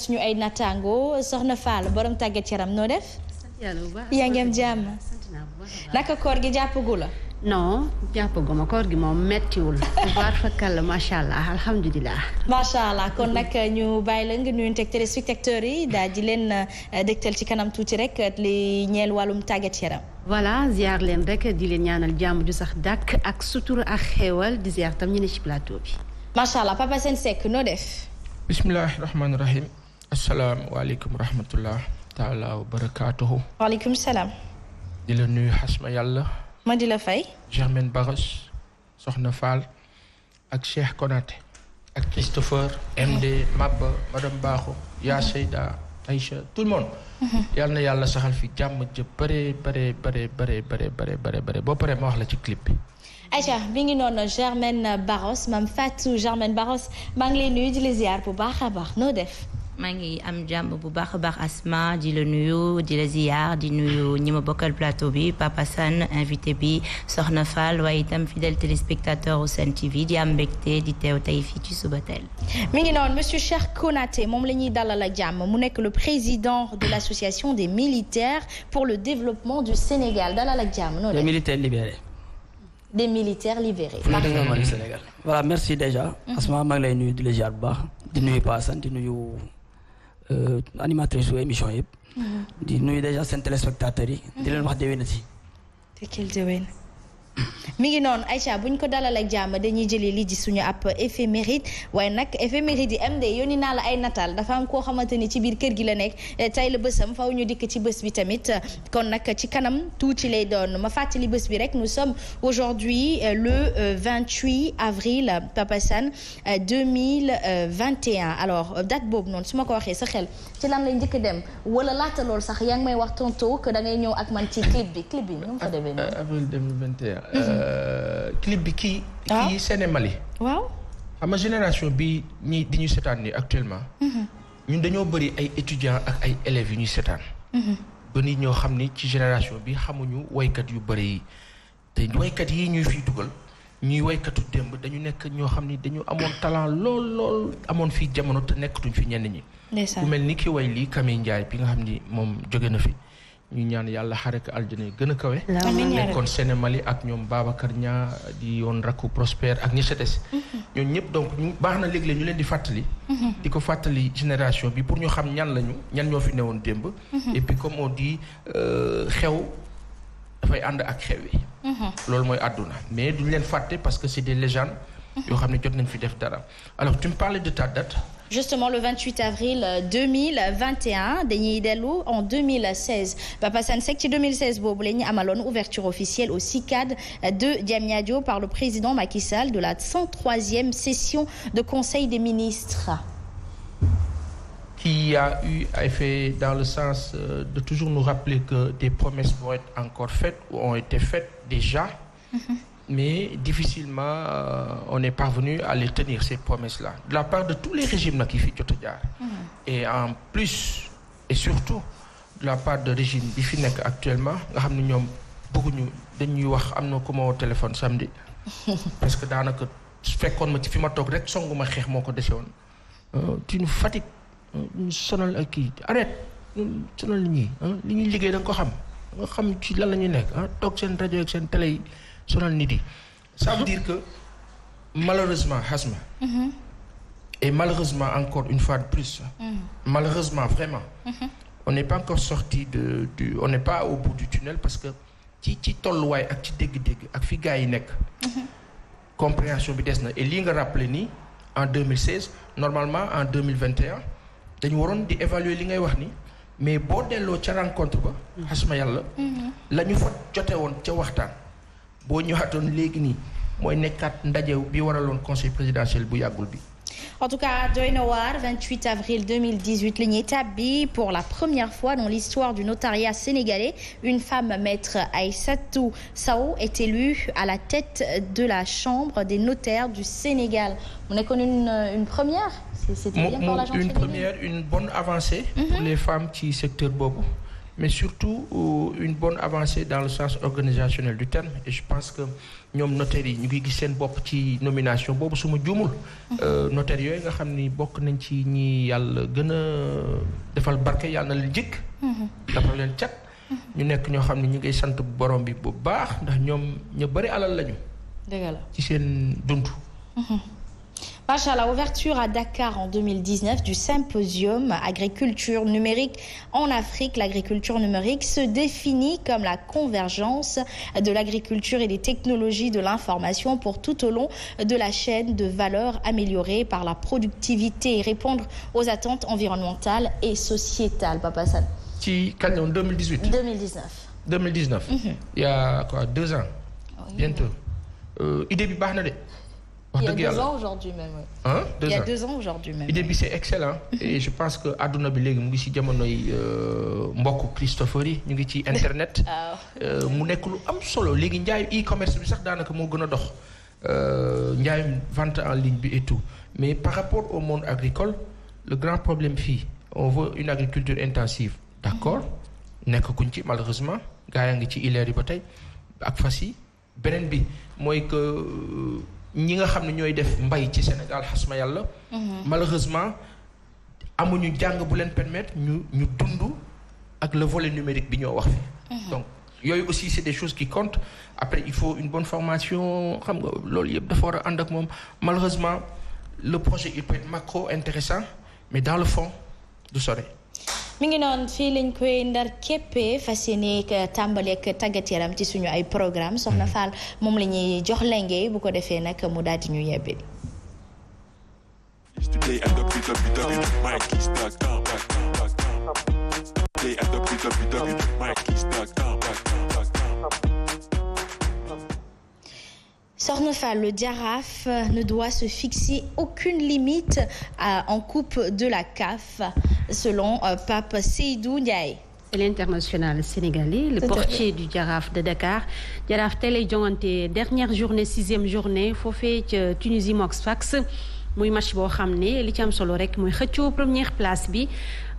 suñu ay nattaango soxna Fall borom tàggat yaram noo def. yaa ngi am jàmm. naka koor gi jàppagu la. non jàppaguma koor gi moom mettiwul. tubaar fakkal macha allah alhamdulilah. macha allah kon nag ñu bàyyi la nga nuyonteeg téléspectateurs yi daal di leen dégtal ci kanam tuuti rek li ñeel wàllum tàggat yaram. voilà ziar leen rek di leen ñaanal jàmm ju sax dàkk ak sutura ak xéewal di ziar tam ñu ne ci plateau bi. macha allah Papa Sène Seck noo def. bismillahi rahmaani rahim. asalaamualeykum rahmatullah taala wa barakaatuhu. waaleykum salaam. di la nuyu xasma yàlla. ma di la fay. Germaine Barros Soxna Fall ak Cheikh Konaté ak Christopher MD Mabba madame Bakho yaa Seyda Aïcha tout le monde. yal na yàlla saxal fi jàmm jë bare boo paree ma wax la ci clip bi. Aïcha bi ngi noonu Germaine Barros Mame Fatou Germaine Barros maa ngi lay nuyu di la ziar bu baax a baax noo def. maa ngi am jàmm bu baax a baax Asma di la nuyu di la ziar di nuyu ñi ma bokkal plateau bi Papa Sane invité bi Soxna Fall waaye itam fidèle téléspectateur au Sen TV di am mbégte di teew tey fii ci Subatel. mi ngi noonu monsieur Cheikh Konaté moom la ñuy dalal ak jàmm mu nekk le président de l'association des militaires pour le développement du Sénégal dalal ak jàmm noonu. des militaires libérés. des militaires libérés. du Sénégal. voilà merci déjà. Asma maa ngi lay nuyu di la ziar bu baax di nuyu Papa Sane di nuyu. animatrice su émission yëpp. di nuyu déjà seen téléspectateurs yi. di leen wax déwénati. te quel déwén. mi ngi noonu Aïcha buñ ko dalal ak jàmm dañuy jëlee lii di suñu ab éphéméride waaye nag éphéméride yi am de yónni naa la ay nataal dafa am koo xamante ni ci biir kër gi la nekk tey la bësam faw ñu dikk ci bës bi tamit kon nag ci kanam tuuti lay doon ma fàttali bës bi rek nous sommes aujourd'hui le 28 avril Papa Sane 2021 alors date boobu noonu su ma ko waxee sa xel ci lan lay njëkk dem wala laata lool sax yaa ngi may wax tonto que da ngay ñëw ak man ci clip bi nu mu fa demee noonu. avril 2021. clip bi kii Séné Mali. waaw. xam nga génération bi ñi di ñu seetaan ni actuellement. ñun dañoo bëri ay étudiants ak ay élèves yu ñuy seetaan. ba nit ñoo xam ni ci génération bi xamuñu waykat yu bëri yi te waykat yi ñuy fiy dugal ñuy waykatu démb dañu nekk ñoo xam ni dañu amoon talent lool amoon fii jamono te nekkatuñ fi ñenn ñi. ku mel ni ki way lii Camille Ndiaye bi nga xam ni moom jóge na fi. ñu ñaan yàlla xare ko aljana gën a kawe. nekkoon Séné Mali ak ñoom Babacar Ñaa di yoon rakku Prospère ak ñi sa des. ñooñu ñëpp donc baax na léeg-léeg ñu leen di fàttali. di ko fàttali génération bi pour ñu xam ñan lañu ñan ñoo fi newoon démb. et puis comme on dit xew dafay ànd ak xew yi. loolu mooy àdduna mais duñu leen fàtte parce que c'est des légendes. yoo xam ne jot nañ fi def dara alors tu me parlais de ta date. Justement le 28 avril 2021 dañuy dellu en 2016 Papa Sane Seck ci 2016 boobu la ñu amaloon ouverture officielle au CICAD de Diamniadio par le président Macky Sall de la 103e session de Conseil des ministres. Qui a eu effet dans le sens de toujours nous rappeler que des promesses vont être encore faites ou ont été faites déjà. Mais difficilement on est parvenu à les tenir ces promesses-là de la part de tous les régimes nag yi fi jot a jaar. Et en plus et surtout de la part de régime bi fi nekk actuellement nga xam ne ñoom bëgguñu dañuy wax am na ku ma woo téléphone samedi parce que daanaka fekkoon ma ci fi ma toog rek songu ma xeex moo ko dese woon. tu nous fatigues ñu sonal ak kii arrête ñu sonal ñii li ñuy liggéey da nga ko xam nga xam ci lan la ñuy nekk toog seen rajo ak seen télé yi. sonal nit yi ça veut dire que malheureusement Hasma et malheureusement encore une fois de plus malheureusement vraiment on n'est pas encore sorti on n'est pas au bout du tunnel parce que ci tolluwaay ak ci dégg-dégg ak fi gars yi nekk compréhension bi des na et lii nga rappelé nii en 2016 normalement en 2021 dañu waroon di évaluer li ngay wax ni mais boo delloo ca rencontre ba Hasma yàlla la ñu fa jote woon ca waxtaan boo ñëwaatoon léegi nii mooy nekkaat ndaje bi waraloon conseil présidentiel bu yàggul bi. En tout cas doy na waar 28 avril 2018 la ñuy tàbbi pour la première fois dans l'histoire du notariat sénégalais une femme maître Aïssatou Sow est élue à la tête de la chambre des notaires du Sénégal mu nekkoon une première. C'était bien pour la gente une première une bonne avancée. Pour les femmes ci secteur boobu. mais surtout une bonne avancée dans le sens organisationnel du terme et je pense que ñoom notaires yi ñu ngi gis seen bopp ci nomination boobu su ma juumul notaires yooyu nga xam ni bokk nañ ci ñi yàlla gën a defal barke yàlla na leen jëkk dafa leen cat ñu nekk ñoo xam ne ñu ngi sant borom bi bu baax ndax ñoom ñu bari alal lañu dëgg la ci seen dund. Machallah, ouverture à Dakar en 2019 du symposium Agriculture numérique en Afrique. L'agriculture numérique se définit comme la convergence de l'agriculture et des technologies de l'information pour tout au long de la chaîne de valeur améliorée par la productivité et répondre aux attentes environnementales et sociétales. Papa San. Ci kañ la woon 2018. 2019. Il y a quoi 2 ans. Oui, bientôt. Idée bi baax na de. Il y a 2 ans aujourd'hui même. Hein? Il y a 2 ans aujourd'hui même. Idée bi c'est excellent. Et je pense que àdduna bi léegi mu ngi ci jamonoy mbokku Christopher yi ñu ngi ci internet. mu nekk lu am solo léegi njaayu e-commerce bi sax daanaka moo gën a dox. Njaayu vente en ligne bi et tout mais par rapport au monde agricole le grand problème fii on veut une agriculture intensive. D'accord nekk kuñ ci malheureusement gaa yaa ngi ci ileer yi ba tey ak fas yi beneen bi mooy que ñi nga xam ne ñooy def mbay ci Sénégal xasma yàlla malheureusement amuñu jàng bu leen permettre ñu dund ak le volet numérique bi ñoo wax fi donc yooyu aussi c'est des choses qui comptent après il faut une bonne formation xam nga loolu yëpp dafa war a ànd ak moom malheureusement le projet il peut être macro intéressant mais dans le fond du sore mi ngi noonu fii lañ koy ndar képpee fas yéene tàmbali ak tàggat yaram ci suñu ay programme Soxna Fall moom la ñuy jox lenge bu ko defee nag mu daal di ñu yebbi. Soxna Fall, le Jaraaf ne doit se fixer aucune limite en coupe de la CAF, selon Pape Seydou Ndiaye. L'international sénégalais, le portier du Jaraaf de Dakar. Jaraaf tey lay jongante dernière journée 6e journée foofee ca Tunisie mook Sfax muy match boo xam ne li ci am solo rek muy xëccoo première place bi.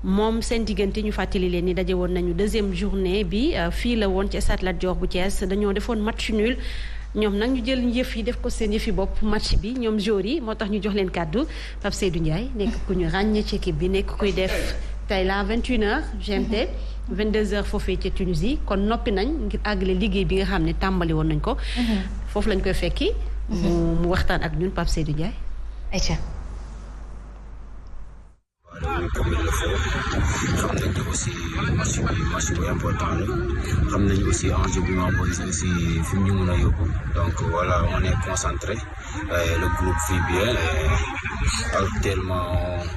moom seen diggante ñu fàttali leen ni daje woon nañu 2e journée bi fii la woon ci Stade Lat Dior bu Thiès dañoo defoon match nul. ñoom nag ñu jël yëf yi def ko seen yëfi bopp match bi ñoom joueurs yi moo tax ñu jox leen kàddu Pape Seydou Ndiaye nekk ku ñu ràññee ci équipe bi nekk kuy def tey la 21h GMT 22h foofee ci Tunisie kon noppi nañ ngir àggale liggéey bi nga xam ne tàmbali woon nañ ko. foofu lañ koy fekki. mu waxtaan ak ñun Pape Seydou Ndiaye. ayca. comme il le faut xam nañu aussi match bu important la xam nañu aussi enjeu bi ma posé aussi fi mu ñu mën a yóbbu donc voilà on est concentré le groupe vit bien et actuellement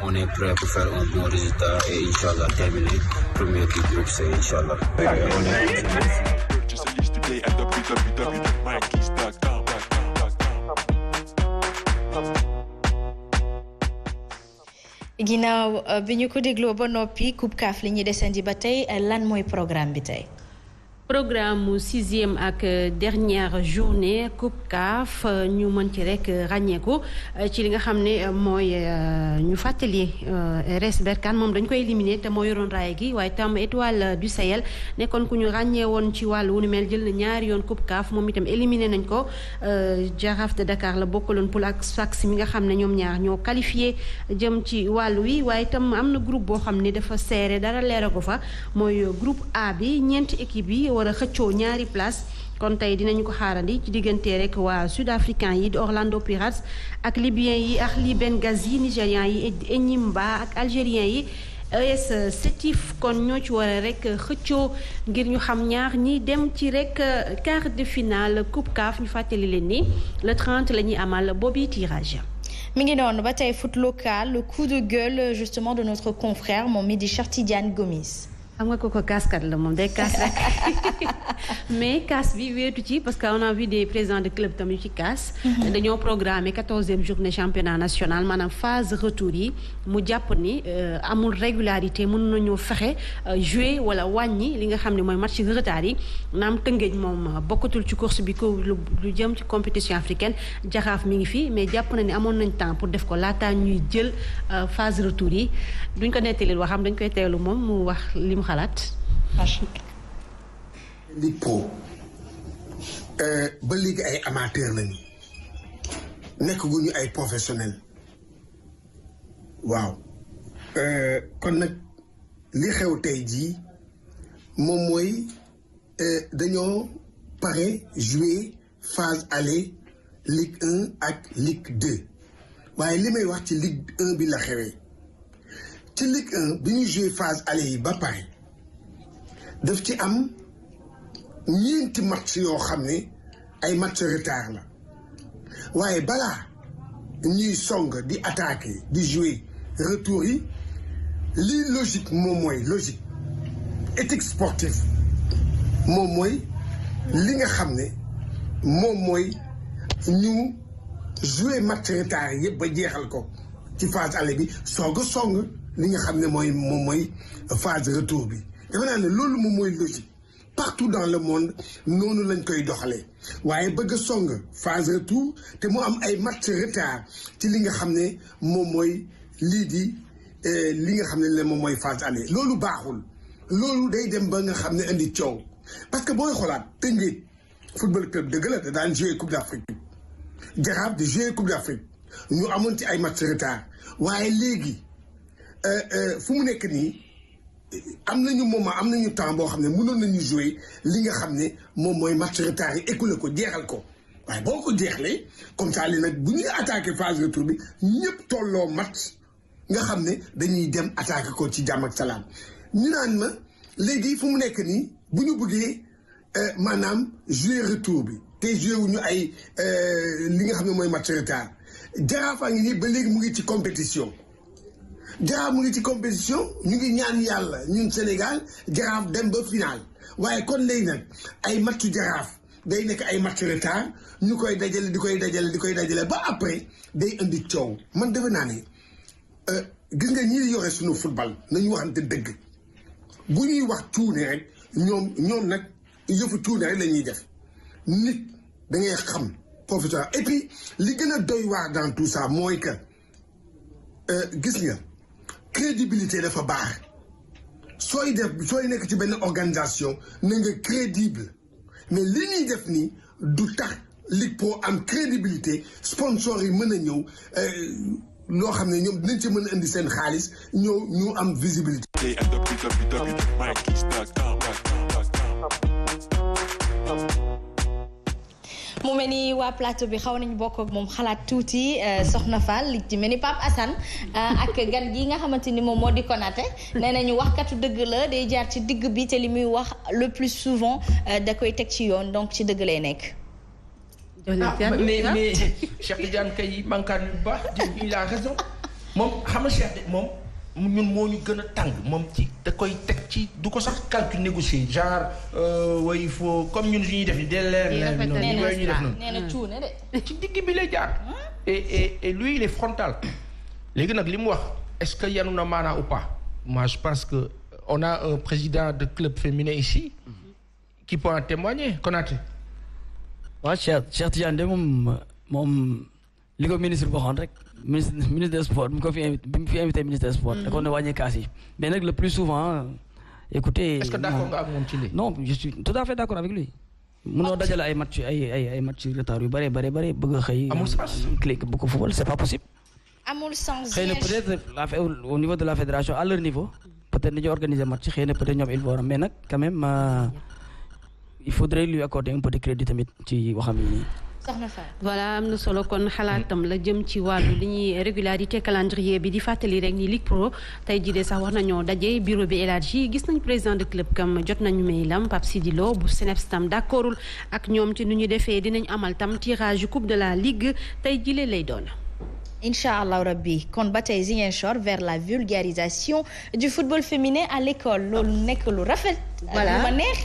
on est prêt pour faire un bon résultat et inchallah terminer premier du groupe c'est inchallah on est ginnaaw bi ñu ko dégloo ba noppi Coupe CAF li ñuy desandi ba tey lan mooy programme bi tey. programme mu 6e ak dernière journée Coupe CAF ñu mën ci rek ràññeeku ci li nga xam ne mooy ñu fàttali RS Berkane moom dañ koy éliminer te moo yoroon raay gi waaye tam Étoile du Sahel nekkoon ku ñu ràññee woon ci wàllu wu ni mel jël na ñaari yoon Coupe CAF moom itam éliminé nañ ko Jaraaf de Dakar la bokkaloon pour ak Sfax mi nga xam ne ñoom ñaar ñoo qualifié jëm ci wàllu wi waaye itam am na groupe boo xam ne dafa serré dara leera ko fa mooy groupe A bi ñeenti équipe yi war a xëccoo ñaari place kon tey dinañu ko xaarandi ci diggante rek waa sud-africain yi di Orlando Pirates ak libyen yi ak li Benghazi nigérian yi Enyimba ak algérien yi ES Sétif kon ñoo ci war a rek xëccoo ngir ñu xam ñaar ñi dem ci rek quart de finale Coupe CAF ñu fàttali leen ni le 30 la ñuy amal boobi tirage. mi ngi noonu ba tey foot local le coup de gueule justement de notre confrère moom mi di Cheikh Tidiane Gomis. xam nga ko kaaskat la moom day kaas rek mais kaas bi weetu ci parce que on a vu des présidents de club tam yu ci kaas dañoo programmé 14e journée championnat national maanaam phase retour yi mu jàpp ni amul régularité mën nañoo fexe jouer wala wàññi li nga xam ne mooy match retard yi naam Tëngéej moom bokkatul ci course bi ko lu jëm ci compétition africaine Jaraaf mi ngi fi mais jàpp na ni amoon nañ temps pour def ko laataa ñuy jël phase retour yi duñ ko nettalil waxam dañ koy teelu moom mu wax li mu xalaat. Ligue Pro ba léegi ay amateur lañu nekk gu ñu ay professionnel waaw kon nag li xew tey jii moom mooy dañoo pare jouer phase aller Ligue 1 ak Ligue 2 waaye li may wax ci Ligue 1 bi la xewee ci Ligue 1 bi ñu jouer phase aller yi ba pare daf ci am ñeenti match yoo xam ne ay match retard la waaye balaa ñuy song di attaquer di jouer retour yi lii logique moom mooy logique éthique sportive moom mooy li nga xam ne moom mooy ñu jouer match retard yi yëpp ba jeexal ko ci phase aller bi soog a song li nga xam ne moom mooy phase retour bi dafa naa ne loolu moom mooy logique partout dans le monde noonu lañ koy doxalee waaye bëgg a song phase retour te mu am ay match retard ci li nga xam ne moom mooy lii di li nga xam ne moom mooy phase aller loolu baaxul loolu day dem ba nga xam ne indi coow parce que booy xoolaat Teungueth football club dëgg la da daan jouer Coupe d'Afrique Jaraaf di jouer Coupe d'Afrique ñu amoon ci ay match retard waaye léegi fu mu nekk nii am nañu moment am nañu temps boo xam ne mënoon nañu jouer li nga xam ne moom mooy match retard yi écoulé ko jeexal ko waaye boo ko jeexlee comme ça li nag bu ñuy attaqué phase retour bi ñëpp tolloo match nga xam ne dañuy dem attaqué ko ci jàmm ak salaam ñu naan ma léegi fu mu nekk nii bu ñu bëggee maanaam jouer retour bi te joué wuñu ay li nga xam ne mooy match retard Jaraaf a ngi nii ba léegi mu ngi ci compétition Jaraaf mu ngi ci compétition ñu ngi ñaan yàlla ñun Sénégal Jaraaf dem ba final waaye kon léegi nag ay matchu Jaraaf day nekk ay match retard ñu koy dajale di koy dajale ba après day indi coow man defe naa ne gis nga ñi yore suñu football nañu waxante dëgg bu ñuy wax cuune rek ñoom nag yëfu cuune rek la ñuy def nit da ngay xam professeur et puis li gën a doy waar dans tout ça mooy que gis nga crédibilité dafa baax sooy nekk ci benn organisation na nga crédible mais li ñuy def nii du tax Ligue Pro am crédibilité sponsor yi mën a ñëw loo xam ne ñoom dinañ ci mën a indi seen xaalis ñu am visibilité. mu mel ni waa plateau bi xaw nañu bokk ak moom xalaat tuuti Soxna Fall li ci mel ni Pape Assane ak gan gi nga xamante ni moom moo di Konaté nee nañu waxkatu dëgg la day jaar ci digg bi te li muy wax le plus souvent da koy teg ci yoon donc ci dëgg lay nekk. mais Cheikh Tidiane kay mankaan yu baax il a raison moom xam nga Cheikh moom ñun moo ñu gën a tàng moom ci da koy teg ci du ko sax calcul négocier genre way il faut comme ñun suñuy def ni de leer bi noonu ñuy def noonu nee na cuune de ci digg bi lay jaar et lui il est frontal léegi nag li mu wax est-ce que yanu na maanaa ou pas moi je pense que on a un président de club féminin ici qui peut en témoigner Konaté. waaw Cheikh Tidiane de moom li ko ministre waxoon rek ministre des sports bi mu fi invité ministre des sports da ko ne wàññi kaas yi mais nag le plus souvent écoutez. est-ce que d'accord nga ak moom ci lii. non je suis tout à fait d'accord avec lui. mënoo dajale ay match ay match retard yu bare bëgg a xëy. amul sens clic bu ko football c'est pas possible. amul sens xëy na peut-être au niveau de la fédération à leur niveau peut-être ni ñu organiser match xëy na peut-être ñoom il faut mais nag quand même il faudrait lui accorder un peu de crédit tamit ci waxam yi. voilà am na solo kon xalaatam la jëm ci wàllu li ñuy régularité calendrier bi di fàttali rek ni Ligue Pro tey jii de sax war nañoo daje bureau bi élargi gis nañ président de club kam jot nañu mailam Pape Sidi Lo bu CNEPS tam d'accordul ak ñoom ci nu ñu defee dinañ amal tam tirage coupe de la ligue tey jii lay doon. incha allah rabbi kon ba tey Ziguinchor vers la vulgarisation du football féminin à l'école loolu nekk lu rafet. voilà lu ma neex.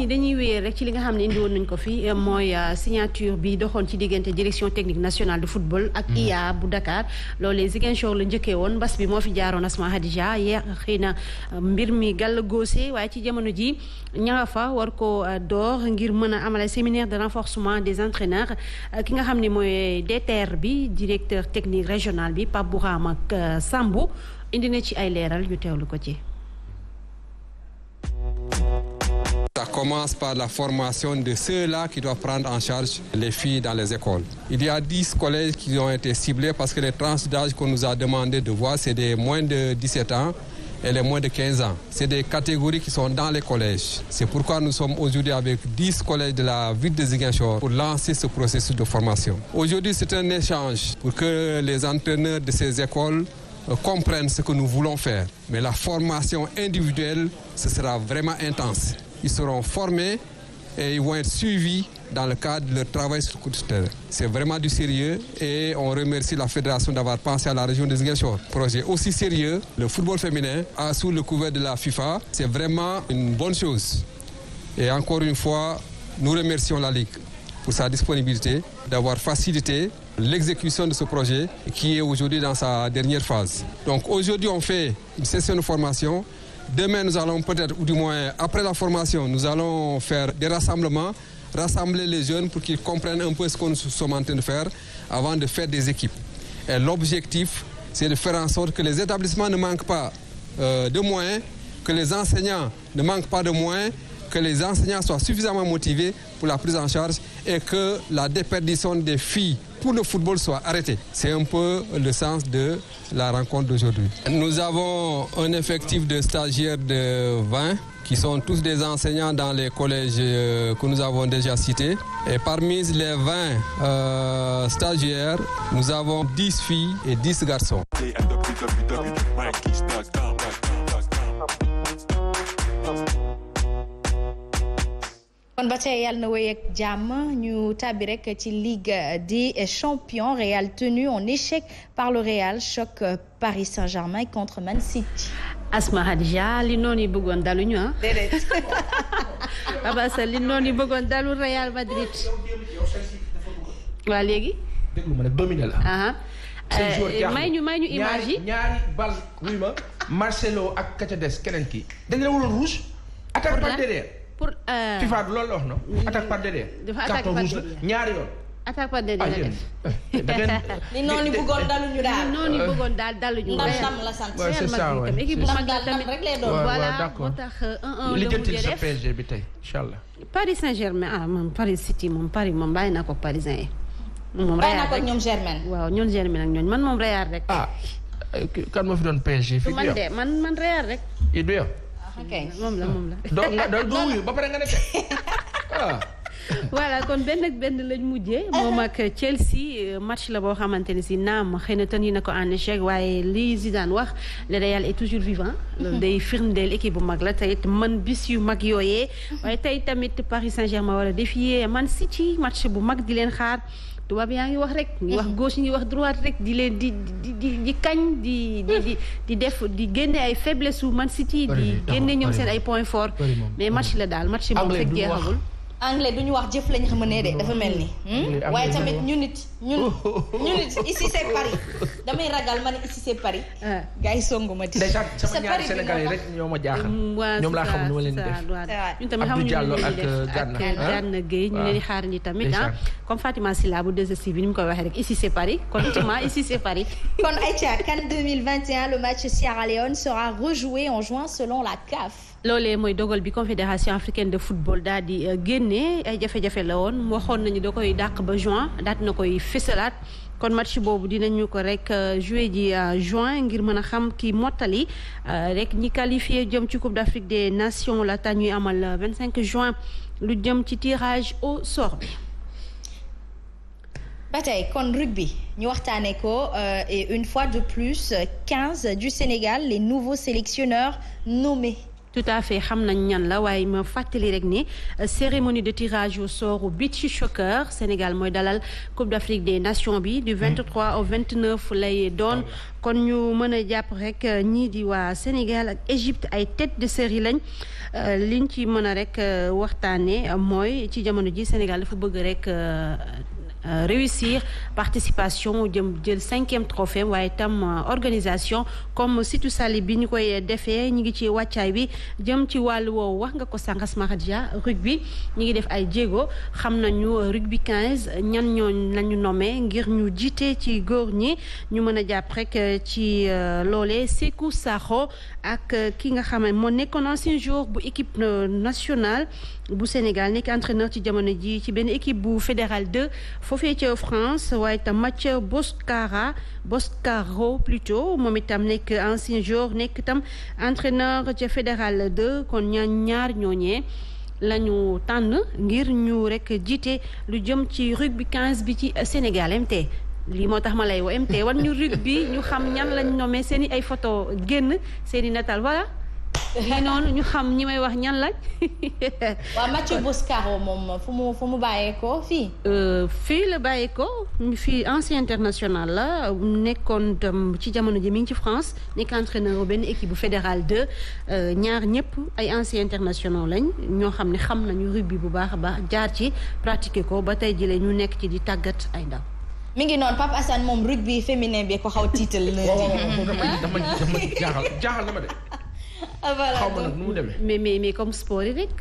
dañuy wéer rek ci li nga xam ne indi woon nañ ko fi mooy signature bi doxoon ci diggante direction technique nationale de football ak IA bu Dakar loolee Ziguinchor la njëkkee woon mbas bi moo fi jaaroon Asma Hadija yeex xëy na mbir mi gàll góose waaye ci jamono ji ña fa war ko door ngir mën a amal séminaire de renforcement des entraîneurs ki nga xam ne mooy DTR bi directeur technique régional bi Pape Bourama ak Sambou indi na ci ay leeral ñu teewlu ko ci. commence par la formation de ceux-là qui doivent prendre en charge les filles dans les écoles. Il y a 10 collèges qui ont été ciblés parce que les tranches d'âge qu'on nous a demandé de voir, c'est des moins de 17 ans et les moins de 15 ans. C'est des catégories qui sont dans les collèges. C'est pourquoi nous sommes aujourd'hui avec 10 collèges de la ville de Ziguinchor pour lancer ce processus de formation. Aujourd'hui, c'est un échange pour que les entraîneurs de ces écoles comprennent ce que nous voulons faire. Mais la formation individuelle, ce sera vraiment intense. Ils seront formés et ils vont être suivis dans le cadre de leur travail sur le terrain. C'est vraiment du sérieux et on remercie la fédération d'avoir pensé à la région de Ziguinchor. Projet aussi sérieux, le football féminin sous le couvert de la FIFA, c'est vraiment une bonne chose. Et encore une fois, nous remercions la Ligue pour sa disponibilité, d'avoir facilité l'exécution de ce projet qui est aujourd'hui dans sa dernière phase. Donc aujourd'hui, on fait une session de formation. Demain, nous allons peut-être, ou du moins après la formation, nous allons faire des rassemblements, rassembler les jeunes pour qu'ils comprennent un peu ce que nous sommes en train de faire avant de faire des équipes. Et l'objectif, c'est de faire en sorte que les établissements ne manquent pas de moyens, que les enseignants ne manquent pas de moyens, que les enseignants soient suffisamment motivés pour la prise en charge et que la déperdition des filles pour le football soit arrêtée. C'est un peu le sens de la rencontre d'aujourd'hui. Nous avons un effectif de stagiaires de 20 qui sont tous des enseignants dans les collèges que nous avons déjà cités. Et parmi les 20 stagiaires, nous avons 10 filles et 10 garçons. kon ba tey yàlla na wéy ak jàmm ñu tàbbi rek ci Ligue des champions. Real tenu en échec par le Real, choc Paris Saint-Germain contre Man City. Asma Hadija li noonu yi bëggoon daluñu ah. déedéet. Abasa li noonu yi bëggoon dalu Real Madrid. waa léegi. déglu ma nag dominé la. may ñu image yi ñaari bal wuy ma Marcelo ak ka ca des keneen ki dañ la wuloon rouge. attaque par derrière. pour FIFA du loolu la wax non. attaque par derrière. dafa attaque par derrière ñaari yoon. attaque par derrière la def. li noonu bëggoon daluñu daal. li noonu bëggoon daluñu. ndam la sant. waaw c'est ça waay équipe bu mag la tamit rek lay doon. voilà moo tax 1-1 li la jëntil sa def PSG bi tey incha allah. Paris Saint-Germain moom Paris City moom Paris moom bàyyi naa ko Parisien yi. moom bàyyi naa Real ko rek ñoom Germain. waaw ñoom Germain ak ñooñu man moom Real rek. kan moo fi doon PSG fii. man de man Real rek. du yow. ok moom la. doo wuyu ba pare nga nekk voilà kon benn lañ mujjee moom ak Chelsea match la boo xamante ne si naam xëy na tënk na ko en échec waaye li Zidane wax le Real est toujours vivant. loolu day firndeel équipe bu mag la tey it man bis yu mag yooyee. waaye tey tamit Paris Saint-Germain war a défier Man City match bu mag di leen xaar. tubaab yaa ngi wax rek. ngi wax gauche ngi wax droite rek di leen di kañ di def di génne ay faiblesse su Man City. di génne ñoom seen ay points forts. mais match la daal match moom fekk jeexagul. anglais duñu wax jëf lañ xam ne de dafa mel ni. waaye tamit ñun nit ici c'est Paris damay ragal ma ne ici c'est Paris. gars yi songu ma di. déjà sama ñaari Sénégalais rek ñoo ma jaaxal. ñoom laa xam nu ma leen di def. ñun tamit xamuñu Diallo ñu ak def Gana Gueye ñu leen di xaar ni tamit comme Fatima Silla bu 2STV bi ni mu koy waxee rek ici c'est Paris kon ultimement ici c'est Paris. kon Aïcha CAN 2021 le match Sierra Leone sera rejoué en juin selon la CAF. loolee mooy dogal bi confédération africaine de football daal di génne ay jafe-jafe la woon waxoon nañu da koy dàq ba juin daat na koy fësalaat kon match boobu dinañu ko rek joué ji juin ngir mën a xam ki mottali rek ñi qualifié jëm ci Coupe d'Afrique des Nations laata ñuy amal 25 juin lu jëm ci tirage au sort bi. ba tey kon rugby ñu waxtaanee ko et une fois de plus 15 du Sénégal les nouveaux sélectionneurs nommés. tout à fait xam nañ ñan la waaye ma fàttali rek ni cérémonie de tirage au sort au beach soccer Sénégal mooy dalal Coupe d'Afrique des Nations bi du 23 au 29 lay doon kon ñu mën a jàpp rek ñii di waa Sénégal ak Égypte ay tête de série lañ liñ ci mën a rek waxtaanee mooy ci jamono ji Sénégal dafa bëgg rek réussir participation jëm jël 5e trophée waaye tam organisation comme Sitou Sali bi ñu koy defee ñu ngi ci wàccaay bi jëm ci wàllu woowu wax nga ko sànq Asma Khadija rugby ñu ngi def ay jéego xam nañu rugby 15 ñan ñooñ lañu nommé ngir ñu jiite ci góor ñi ñu mën a jàpp rek ci loolee Sékou Sakho ak ki nga xam ne moo nekkoon ancien joueur bu équipe nationale bu Sénégal nekk entraîneur ci jamono ji ci benn équipe bu fédéral 2 foofee ca France waaye tam Mathieu Boscaro plutôt moom itam nekk ancien joueur nekk itam entraîneur ca fédéral 2 kon ñaar ñooñee lañu tànn ngir ñu rek jiite lu jëm ci rugby 15 bi ci Sénégal MT lii moo tax ma lay woo MT wan ñu rugby ñu xam ñan lañ nommé seen i ay photo génn seen i nataal voilà lii noonu ñu xam ñi may wax ñan lañ. waaw Mathieu Boscaro moom fu mu bàyyeekoo fii. fii la bàyyeekoo fii ancien international la nekkoon tam ci jamono ji mi ngi ci France nekk entraîneur benn équipe bu fédéral 2 ñaar ñëpp ay anciens internationaux lañ ñoo xam ne xam nañu rugby bu baax a baax jaar ci pratiquer ko ba tey jii ñu nekk ci di tàggat ay ndaw. mi ngi noonu Pape Assane moom rugby féminin bi ko xaw tiital. dama jaaxal na ma de. voilà xaw ma nag nu mu demee. mais comme sport yi rek.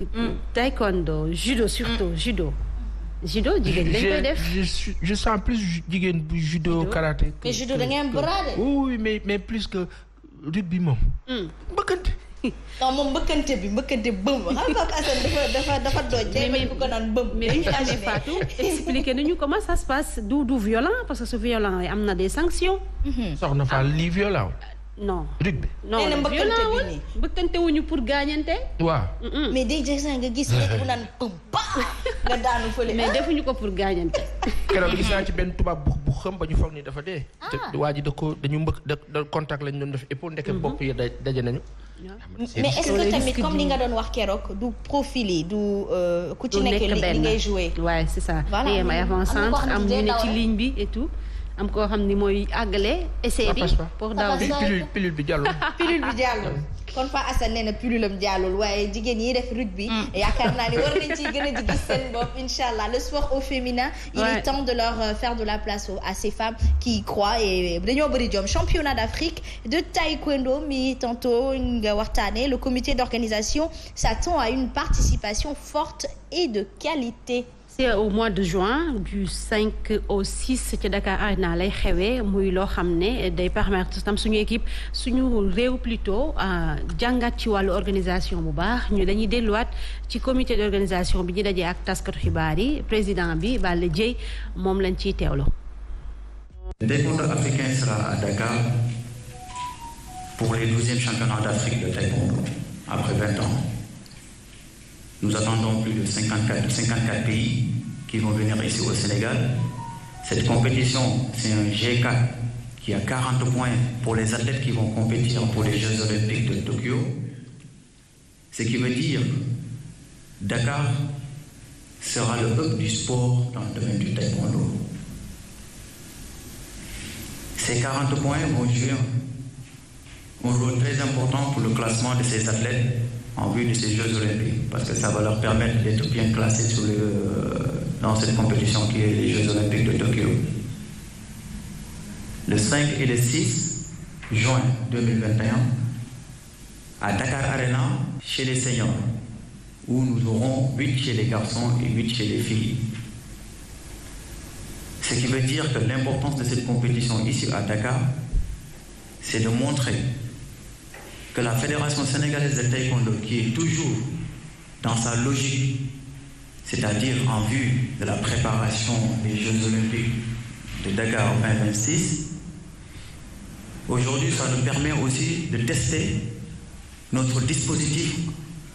taekwondo judo surtout judo jigéen dañ koy def. je sens plus jigéen bu judo karaté. mais judo da ngay am bras de. oui mais plus que rugby moom. bëkkante. non moom mbëkkante bëm xam nga Assane dafa dooj. mais bu ko naan bëm. mais bi ñu amee Fatou expliqué nañu comment ça se passe du violent parce que su violent yi am na des sanctions. soxna Fall lii violent. non rugby. non violent wul mbëkkante wuñu pour gaañante. waaw. mais day jël nga gis nekk bu naan bëm nga daanu fële. mais defuñu ko pour gaañante. keroog gis naa ci benn tubaab bu xam ba ñu foog ni dafa dee. te waa ji dañu da contact lañ doon def épaule ndeke bopp yi daje nañu. mais est-ce que tamit comme li nga doon wax keroog du profil yi du ku ci nekk li ngay joué. waaye c'est ça. voilà am ay avant-centre am ñu ne ci ligne bi et tout. am koo xam ni mooy àggale essai bi pour daw bi pilule bi jàllul. pilule bi jàllul kon fa Assane nee na pilule am jàllul waaye jigéen yi def rugby. yaakaar naa ni war nañ ciy gën a di gis seen bopp incha allah le sport au féminin. il est temps de leur faire de la place à ces femmes qui y croient et dañoo bëri jom. championnat d'Afrique de taekwondo mi tantôt nga waxtaanee le comité d'organisation s'attend à une participation forte et de qualité. c'est au mois de juin du 5 au 6 ci Dakar Arena lay xewee muy loo xam ne day permettre tam suñu équipe suñu réew plutôt jàngat ci wàllu organisation bu baax ñu dañuy delluwaat ci comité d'organisation bi ñu dajee ak taskatu xibaar yi président bi Balla Dieye moom lañ ciy teewlo. Le taekwondo africain sera à Dakar pour les 12e championnats d'Afrique de taekwondo après 20 ans. Nous attendons plus de 54 pays qui vont venir ici au Sénégal. Cette compétition, c'est un G4 qui a 40 points pour les athlètes qui vont compétir pour les Jeux Olympiques de Tokyo. Ce qui veut dire Dakar sera le hub du sport dans le domaine du taekwondo. Ces 40 points vont jouer un rôle très important pour le classement de ces athlètes en vue de ces Jeux Olympiques, parce que ça va leur permettre d'être bien classés dans cette compétition qui est les Jeux Olympiques de Tokyo. Le 5 et le 6 juin 2021, à Dakar Arena, chez les seniors, où nous aurons 8 chez les garçons et 8 chez les filles. Ce qui veut dire que l'importance de cette compétition ici à Dakar, c'est de montrer que la Fédération sénégalaise de taekwondo, qui est toujours dans sa logique, c'est-à-dire en vue de la préparation des Jeux Olympiques de Dakar 2026, aujourd'hui ça nous permet aussi de tester notre dispositif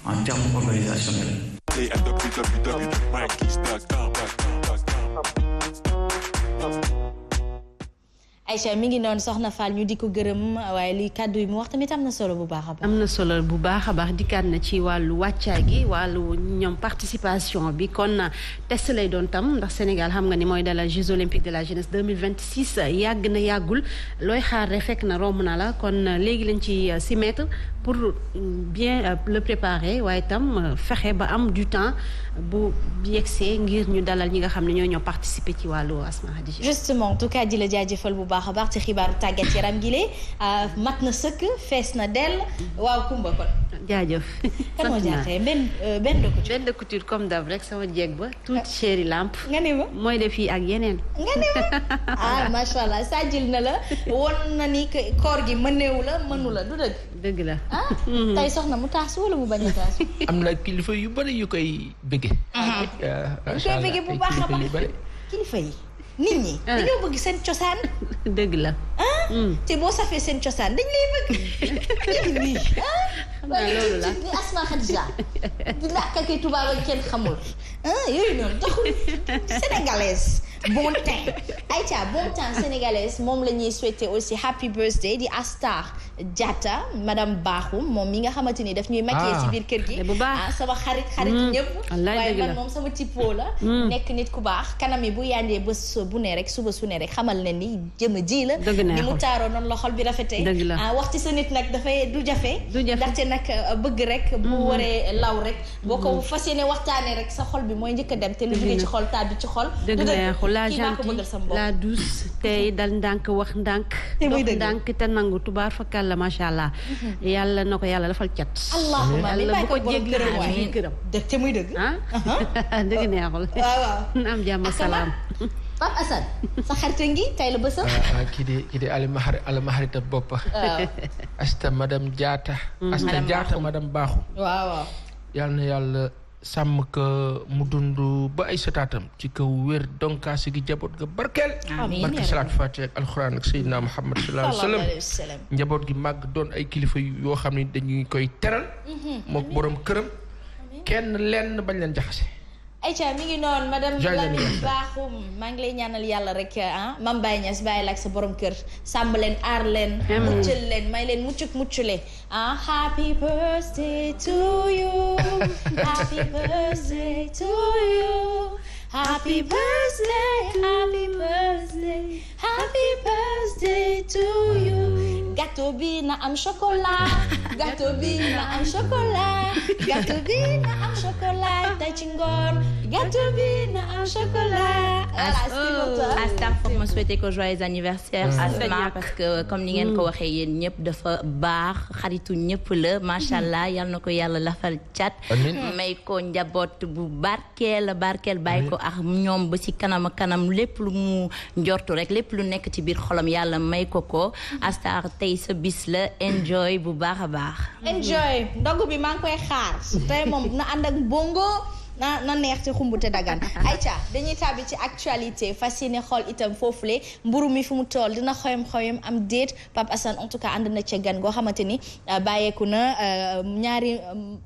en termes organisationnels. Aïcha mi ngi noonu soxna Fall ñu di ko gërëm waaye li kàddu yi mu wax tamit am na solo bu baax a baax. am na solo bu baax a baax dikkaat na ci wàllu wàccaay gi wàllu ñoom participation bi kon test lay doon tam ndax Sénégal xam nga ni mooy dalal Jeux olympiques de la jeunesse 2026 yàgg na yàggul looy xaar rek fekk na romb na la kon léegi lañ ci si mettre pour bien le préparer waaye itam fexe ba am du temps bu yegsee ngir ñu dalal ñi nga xam ne ñoo participer ci wàllu Asma Khadija. justement en tout cas di la jaajëfal bu baax a baax ci xibaaru tàggat yaram gi lee mat na sëkk fees na dell waaw Kumba kon. jaajëf. kan moo jaaxee benn de couture comme d'hab rek sama jeeg ba tuuti chéri lampe. nga ne ma mooy def fii ak yeneen. nga ne ma macha allah sajjil na la won na ni koor gi mëneewu la mënu la du dëgg. dëgg la. tey soxna mu taas wala mu bañ a taas. am na kilifa yu bëri yu koy bëgge. yu koy bëgge bu baax a baax kilifa yi nit ñi. dañoo bëgg seen cosaan. dëgg la. te boo safee seen cosaan dañ lay bëgg. nii loolu la ni Asma Khadija di làkk ak tubaab ak kenn xamul yooyu noonu taxul sénégalaise bon teint Aïcha bon teint sénégalaise moom la ñuy souhaiter aussi happy birthday di Astar Diatta madame Bakhoum moom mi nga xamante ni daf ñuy maquiller ci biir kër gi bu baax sama xarit ñëpp waaye man moom sama typo la nekk nit ku baax kanam yi bu yàndee bés bu ne rek suba su ne rek xamal ne ni jëm ji la ni mu taaroo noonu la xol bi rafetee wax ci sa nit nag dafay du jafe ndaxte nag bëgg rek bu waree law rek boo ko fas yéene waxtaanee rek sa xol bi mooy njëkk a dem te lu jógee ci xol tàbbi ci xol la gentille la douce tey dal ndànk wax ndànk dox ndànk te nangu tubaar fakal la macha allah yàlla na ko yàlla dafal cat allahumma yàlla bu ko jéggi këram te muy dëgg dëgg neexul waaw am jàmm salaam Pape Assane sa xarita ngi tey la bësam kii di alimaharita bopp asta madame Diatta madame Bakhoum waaw yàlla na yàlla sàmm ko mu dund ba ay sotaatam ci kaw wér donkaasi gi jaboot ga barkeel barke salaat fatiha ak alxuraan ak Seydina Muhammad sallallahu alayhi wa sallam njaboot gi màgg doon ay kilifa yoo xam ne dañuy koy teral mook borom këram kenn lenn bañ leen jaxase Aïcha mi ngi noonu madame Lamine Bakhoum maa ngi lay ñaanal yàlla rek Mame Baye Niass bàyyi la ak sa borom kër sàmm leen aar leen muccal leen may leen muccule happy birthday to you happy birthday to you happy birthday happy birthday happy birthday to you gâteau bi na am chocolat gâteau bi na am chocolat gâteau bi na am chocolat tey ci ngoon gâteau bi na am chocolat. Astar foog ma souhaiter ko joyeux anniversaire Asma parce que comme ni ngeen ko waxee yéen ñëpp dafa baax xaritu ñëpp la macha allah yal na ko yàlla lafal cat may ko njaboot bu barkeel bàyyi ko ak ñoom ba ci kanam lépp lu mu njortu rek lépp lu nekk ci biir xolam yàlla may ko Astar tey sa bis la enjoy bu baax a baax. enjoy ndogu bi maa ngi koy xaar tey moom na ànd ak bongo na neex te xumbu te dagan Aïcha dañuy tàbbi ci actualité fas yéene xool itam foofule mburu mi fu mu toll dina xoyam am déet Pape Assane en tout cas ànd na ca gan goo xamante ni bàyyeeku na ñaari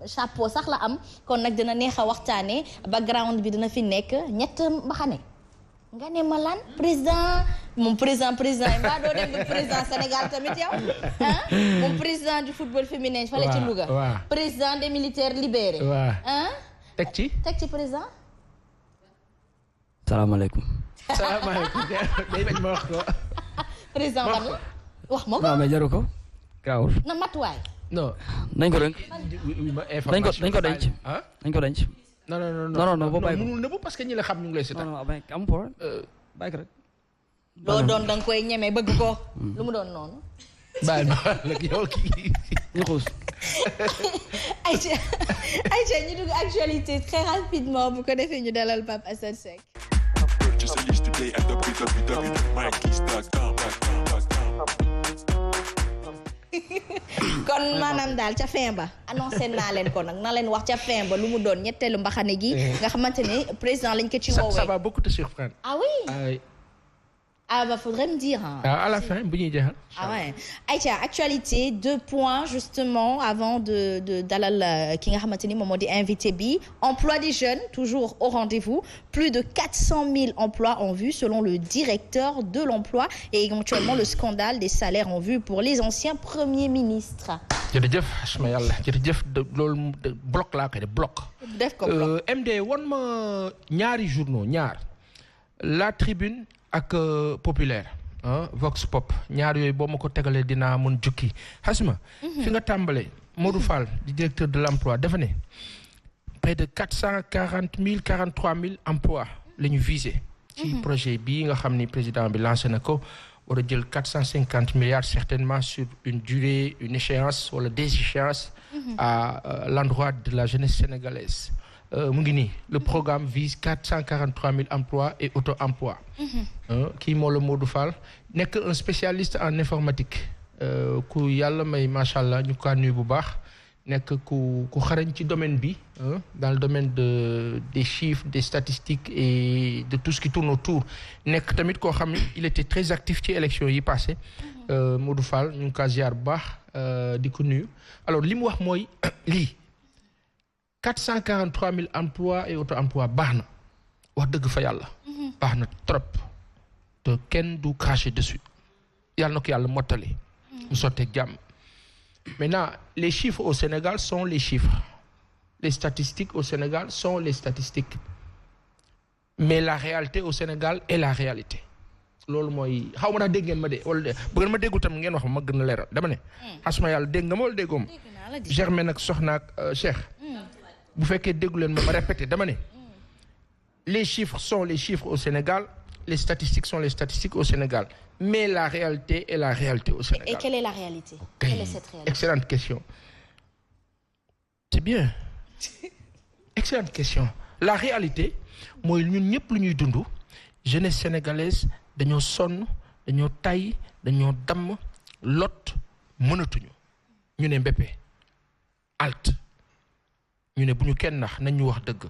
chapeau sax la am kon nag dina neex a waxtaane background bi dina fi nekk ñett mbaxane nga ne ma lan président yi mbaa doo dem ba président Sénégal tamit yow moom président du football féminin fale ci Louga président des militaires libérés teg ci président. salaamaaleykum. day bañ ma wax ko. président ban la wax ma ko. non mais jaru ko. gaawul. na matuwaay. non. nañ ko denc. dañ ko denc. dañ ko denc. non boo bàyyi ko mënul nëbbu parce que ñi la xam ñu ngi lay seetaan. non non am problème. bàyyi ko rek. loo doon da nga koy ñeme bëgg ko. lu mu doon noonu. bàyyi ma léegi yow kii. ñu xuus. Aïcha ñu dugg actualité très rapidement bu ko defee ñu dalal Pape Assane Seck. kon maanaam daal ca fin ba annoncé naa leen ko nag na leen wax ca fin ba lu mu doon ñetteelu mbaxane gi nga xamante ni président lañ ko ci woowee. ça va beaucoup te surprendre. Ah oui. Faudrait me dire. À la fin, bu ñuy jeexal. Ouais. Aïcha, actualité, 2 points justement avant de dalal ki nga xamante ni moom moo di invité bi. Emploi des jeunes, toujours au rendez-vous. Plus de 400 000 emplois en vue selon le directeur de l'emploi et éventuellement le scandale des salaires en vue pour les anciens premiers ministres. jërëjëf Asma yàlla jërëjëf loolu bloc laa koy def bloc. def ko bloc. MD won ma ñaari journaux La Tribune ak Populaire Vox Pop ñaar yooyu boo ma ko tegalee dinaa mën jukki Asma fi nga tàmbalee Modou Fall di directeur de l'emploi dafa ne près de 440 000 43 000 emplois la ñu visé. ci projet bii nga xam ni président bi lancé na ko war a jël 450 milliards certainement sur une durée une échéance wala des échéances à l'endroit de la jeunesse sénégalaise. mu ngi nii le programme vise 443 000 emplois et auto-emploi. kii moo la Modou Fall nekk un spécialiste en informatique ku yàlla may macha allah ñu ko nuyu bu baax nekk ku xarañ ci domaine bi dans le domaine des chiffres des statistiques et de tout ce qui tourne autour nekk tamit koo xam ne il était très actif ci élection yi passé Modou Fall ñu ngi ko ziar bu baax di ko nuyu alors li mu wax mooy lii 443 000 emplois et auto-emploi baax na wax dëgg fa yàlla. baax na trop te kenn du cracher dessus yàlla na ko yàlla mottali. mu sotteeg jàmm. Maintenant, les chiffres au Sénégal sont les chiffres. Les statistiques au Sénégal sont les statistiques. Mais la réalité au Sénégal est la réalité. loolu mooy xaw ma naa dégg ngeen ma de wala bu ngeen ma déggul tam ngeen wax ma gën a leeral dama ne. asma yàlla dégg nga ma wala déggoo ma. Germaine ak Soxna ak Cheikh. bu fekkee déggu leen ma répété dama ne. les chiffres sont les chiffres au Sénégal. Les statistiques sont les statistiques au Sénégal. Mais la réalité est la réalité au Sénégal. Et quelle est la réalité? Quelle est cette réalité? Excellente question. C'est bien. Excellente question. La réalité mooy ñun ñëpp lu ñuy dund jeunesse sénégalaise dañoo sonn dañoo tay dañoo damm lot mënatuñu ñu ne mbéppe alt ñu ne bu ñu kenn nax nañ ñu wax dëgg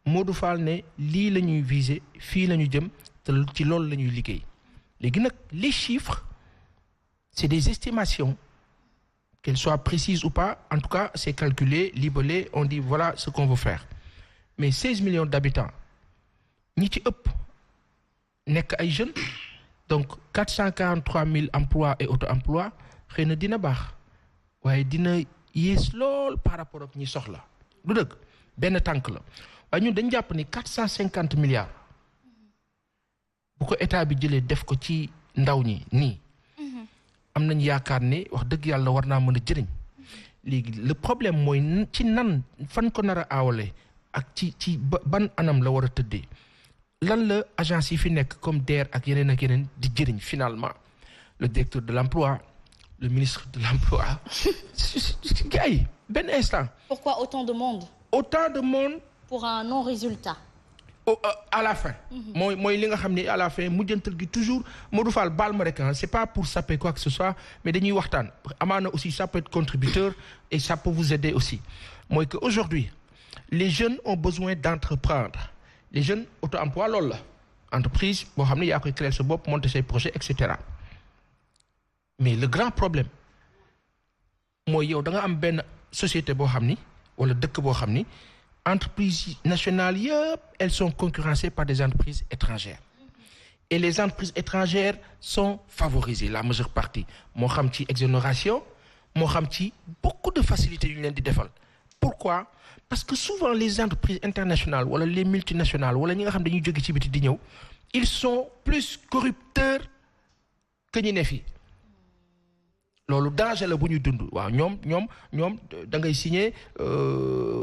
Modou Fall ne lii la ñuy viser fii la ñu jëm te ci loolu la ñuy liggéey léegi nag les chiffres c'est des estimations qu'elles soient précises ou pas en tout cas c'est calculé libellé on dit voilà ce qu'on veut faire mais 16 millions d'habitants ñi ci ëpp nekk ay jeunes donc 443 000 emplois et auto-emploi xëy na dina baax waaye dina yées lool par rapport ak ñi soxla du dëgg benn tànk la waaye ñun dañ jàpp ni 450 milliards bu ko état bi jëlee def ko ci ndaw ñi nii am nañ yaakaar ne wax dëgg yàlla war naa mën a jëriñ léegi le problème mooy ci nan fan ko nar a aawale ak ci ban anam la war a tëddee lan la agence yi fi nekk comme DER ak yeneen di jëriñ finalement le directeur de l'emploi le ministre de l'emploi gars yi benn instant. Pourquoi autant de monde? Autant de monde pour un non-résultat. À la fin. mooy li nga xam ne à la fin mujjantal gi toujours Modou Fall baal ma rek c'est pas pour saper quoi que ce soit mais dañuy waxtaan amaana aussi ça peut être contributeur et ça peut vous aider aussi mooy que aujourd'hui les jeunes ont besoin d'entreprendre les jeunes auto-emploi loolu la entreprise boo xam ne yaa koy créer sa bopp monter say projets et cetera mais le grand problème mooy yow da nga am benn société boo xam ni wala dëkk boo xam ni entreprises nationales yëpp elles sont concurrencées par des entreprises étrangères et les entreprises étrangères sont favorisées la majeure partie moo xam ci exonération moo xam ci beaucoup de facilités yu ñu leen di defal pourquoi parce que souvent les entreprises internationales wala les multinationales wala ñi nga xam dañuy jóge ci biti di ñëw ils sont plus corrupteurs que ñi ne fi loolu danger la bu ñuy dund waaw ñoom da ngay signer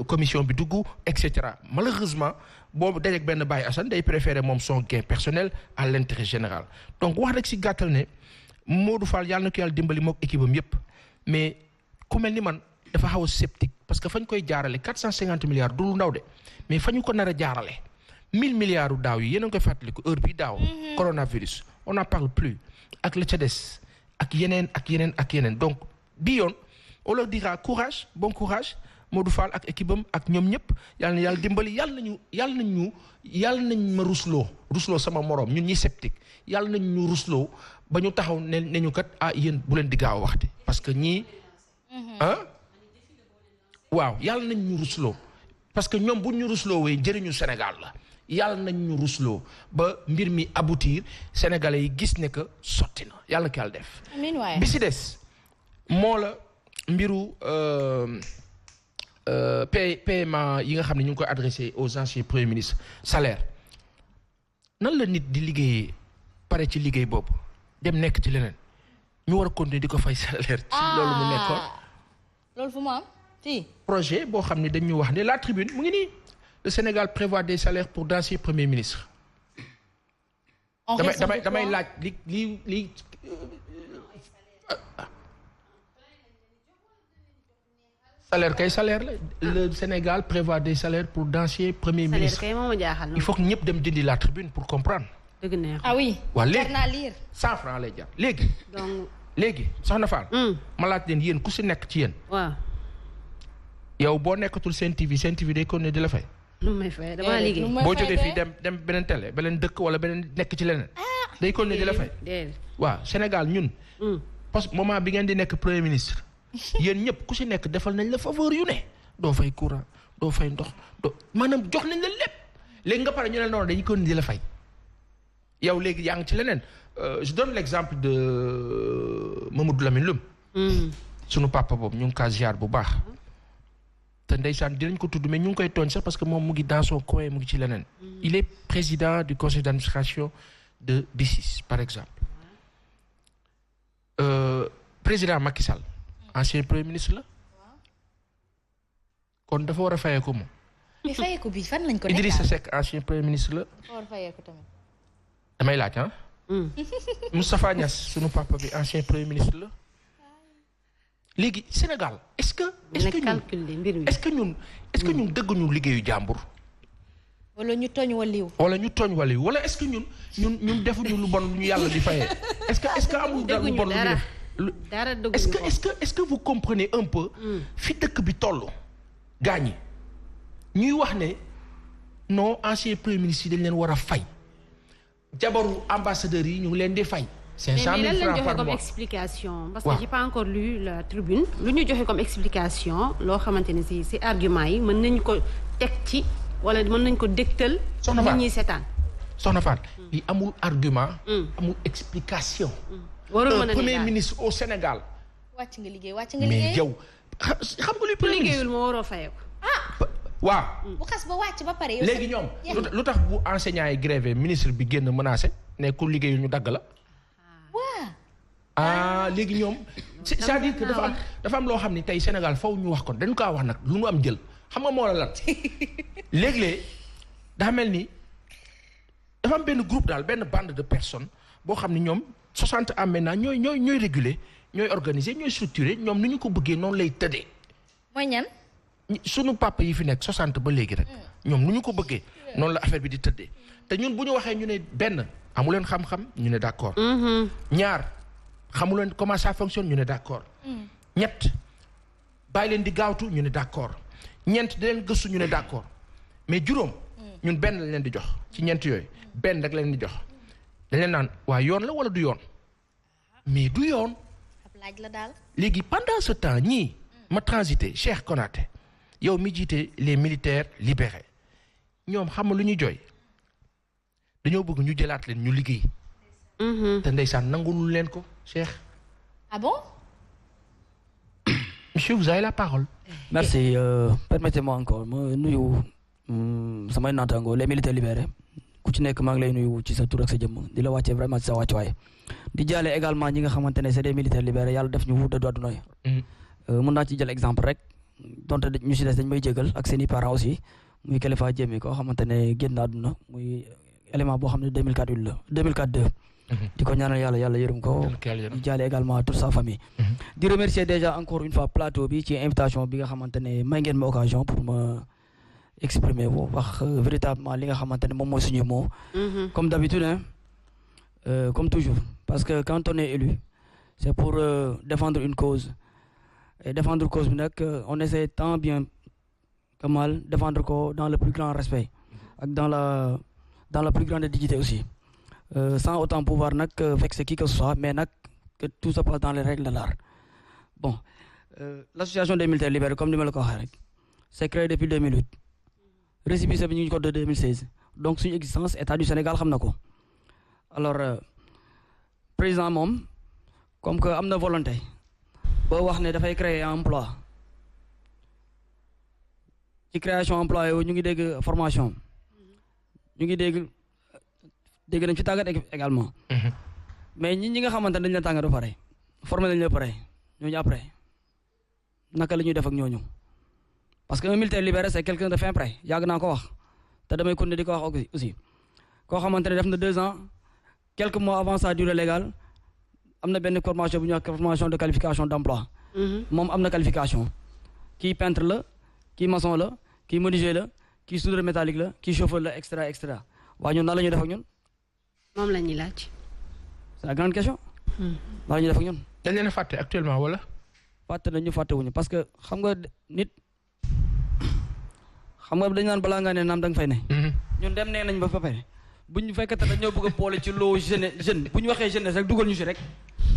commission bi dugg et cetera malheureusement boobu dajeeg benn Baye Assane day préférer moom son gain personnel à l'intérêt général donc wax rek si gàttal ne Modou Fall yàlla na ko yàlla dimbali mook équipe am yépp mais ku mel ni man dafa xaw a sceptique parce que fañ koy jaarale 450 milliards du lu ndaw de mais fa ñu ko nar a jaarale 1000 milliards u daaw yi yéen a ngi koy fàttaliku heure bi daaw coronavirus on n'en parle plus ak la ca des ak yeneen donc bi yoon on leur dira courage bon courage Modou Fall ak équipe am ak ñoom ñëpp yàlla na yàlla dimbali yàlla nañ ma rusloo sama moroom ñun ñi sceptique yàlla nañ ñu rusloo ba ñu taxaw ne ñu kat yéen bu leen di gaaw a waxte parce que ñii waaw yàlla nañ ñu rusloo parce que ñoom bu ñu rusloo wee njëriñu Sénégal la yàlla nañ ñu rusloo ba mbir mi aboutir sénégalais yi gis ne que sotti na yàlla na ko yàlla def. amiin waay bi si des moo la mbiru paiement yi nga xam ne ñu ngi koy adressé aux anciens premiers ministres salaire nan la nit di liggéeyee pare ci liggéey boobu dem nekk ci leneen ñu war a continuer di ko fay salaire. ci loolu mu nekkoon. loolu fu mu am fii. projet boo xam ne dañu wax ne la tribune mu ngi nii le Sénégal prévoit des salaires pour d'anciens premiers ministres. damay laaj li salaire kay salaire la le Sénégal prévoit des salaires pour d'anciens premiers ministres. salaire kay moom a jaaxal. il faut que ñëpp dem jëndi la tribune pour comprendre. dëgg neex. ah oui. waa léegi jar naa lire. 100 francs lay jar léegi. donc léegi soxna Fall. ma laaj leen yéen ku si nekk ci yéen. waaw. yow boo nekkatul Sen TV day continuer di la fay. lu may fay damaa liggéey. boo jógee fii dem beneen télé beneen dëkk wala beneen nekk ci leneen. day continuer di la fay. waaw Sénégal ñun. parce que moment bi ngeen di nekk premier ministre. yéen ñëpp ku si nekk defal nañ la faveur yu ne. doo fay courant doo fay ndox maanaam jox nañ la lépp léegi nga pare ñu ne noonu dañuy continuer di la fay. yow léegi yaa ngi ci leneen je donne l'exemple de Mamadou Lamine Loum. sunu papa boobu ñu ngi kaa ziar bu baax. te ndeysaan dinañ ko tudd mais ñu ngi koy tooñ sax parce que moom mu ngi dans son coin mu ngi ci leneen. il est président du conseil d'administration de BICIS par exemple. Président Macky Sall. ancien premier ministre la. kon dafa war a fayeeku moom. mais fayeeku bi fan lañ ko. Idrissa Seck ancien premier ministre la. dafa war a fayeeku tamit. damay laaj ah. Moustapha Niasse sunu papa bi ancien premier ministre la. léegi Sénégal est-ce que ñun dëgg ñu liggéeyu jàmbur. wala ñu tooñ waliw. wala est-ce que ñun defuñu lu bon lu ñu yàlla di fayee. est-ce que amul dara lu bon lu ñu def. dara est-ce que vous comprenez un peu. fi dëkk bi toll. gaañi ñuy wax ne non ancien premier ministre yi dañ leen war a fay. jabaru ambassadeurs yi ñu ngi leen di fay. 500 000 francs par mois comme explication. parce que j'ai pas encore lu la tribune. lu ñu joxe comme explication loo xamante ne si argument yi mën nañ ko teg ci wala mën nañ ko dégtal. soxna Fall nit ñi seetaan. soxna Fall li amul argument. amul explication. warul mën a premier ministre au Sénégal. wàcc nga liggéey mais yow xam nga luy premier ministre liggéeyul moo waroo fayoo. waaw. bu xas ba wàcc ba pare. léegi ñoom lu tax bu enseignants yi grévé ministre bi génn menacé ne ku liggéeyul ñu dagg la. léegi ñoom c'est-à-dire que dafa am loo xam ni tey Sénégal faw ñu wax ko dañu kaa wax nag lu mu am jël xam nga moo la lan léeg-léeg daa mel ni dafa am benn groupe daal benn bande de personnes boo xam ni ñoom 60 ans maintenant ñooy réguler ñooy organiser ñooy structurer ñoom ni ñu ko bëggee noonu lay tëddee. mooy ñan. sunu papa yi fi nekk 60 ba léegi rek ñoom nu ñu ko bëggee noonu la affaire bi di tëddee te ñun bu ñu waxee ñu ne benn amu leen xam-xam ñu ne d'accord. ñaar xamu leen comment ça fonctionne ñu ne d'accord. ñett bàyyi leen di gaawtu ñu ne d'accord. ñeent di leen gëstu ñu ne d'accord mais juróom ñun benn lañ leen di jox ci ñeent yooyu benn rek leen di jox dañ leen naan waa yoon la wala du yoon mais du yoon. ab laaj la daal. léegi pendant ce temps ñii ma transité Cheikh Konaté yow mi jiite les militaires libérés ñoom xam nga lu ñuy jooy dañoo bëgg ñu jëlaat leen ñu liggéey. te ndeysaan nangulul leen ko Cheikh. ah bon. monsieur vous avez la parole. merci permettez-moi encore ma nuyu samay naataango les militaires libérés ku ci nekk maa ngi lay nuyu ci sa tur ak sa jëmm di la wàccee vraiment ci sa wàccuwaay di jaale également ñi nga xamante ne c'est des militaires libérés yàlla def ñu wu dëddu àdduna yi. mën naa ci jël exemple rek donte ñu si des dañ may jégal ak seen i parents aussi muy Kalifa Diémé koo xamante ne génn àdduna muy élément boo xam ne 2004 la 2004 di ko ñaanal yàlla yërëm ko di jaale également toute sa famille. di remercier déjà encore une fois plateau bi ci invitation bi nga xamante ne may ngeen ma occasion pour ma exprimer wax véritablement li nga xamante ne moom mooy suñu mot. comme d'habitude comme toujours parce que quand on est élu c'est pour défendre une cause et défendre cause bi nag on essaie tant bien que mal défendre ko dans le plus grand respect ak dans la plus grande dignité aussi. Sans autant pouvoir nag vexer qui que ce soit mais nag que tout se passe dans les règles de l'art. Bon l'association des militaires libérés comme ni ma la ko waxee rek c'est créé depuis 2008 récépissé bi ñu ngi ko de 2016 donc suñu existence état du Sénégal xam na ko alors président moom comme que am na volonté boo wax ne dafay créer emploi ci création emploi yooyu ñu ngi dégg formation ñu ngi dégg nañ ci tàggat également mais ñi nga xamante ne dañ la tàggat ba pare formé nañ la pare ñooñu après naka la ñuy def ak ñooñu parce que un militaire libéré c'est quelqu'un de fin prêt yàgg naa ko wax te damay continuer di ko wax aussi koo xamante ne def na 2 ans quelques mois avant sa durée légale am na benn formation bu ñuy wax formation de qualification d'emploi moom am na qualification kii peintre la kii maçon la kii menuisier la kii soudeur métallique la kii chauffeur la extra waaye ñun nan la ñuy def ak ñun. moom la ñuy laaj. c'est la grande question. nan la ñuy def ak ñun. dañ leen a fàtte actuellement wala. fàtte nañu fàttewuñu parce que xam nga nit xam nga dañ naan balaa ngaa ne naam da nga fay ne. ñun dem nee nañ ba pare bu ñu fekkee dañoo bëgg a boole ci loo jeune bu ñu waxee jeunesse rek dugal ñu si rek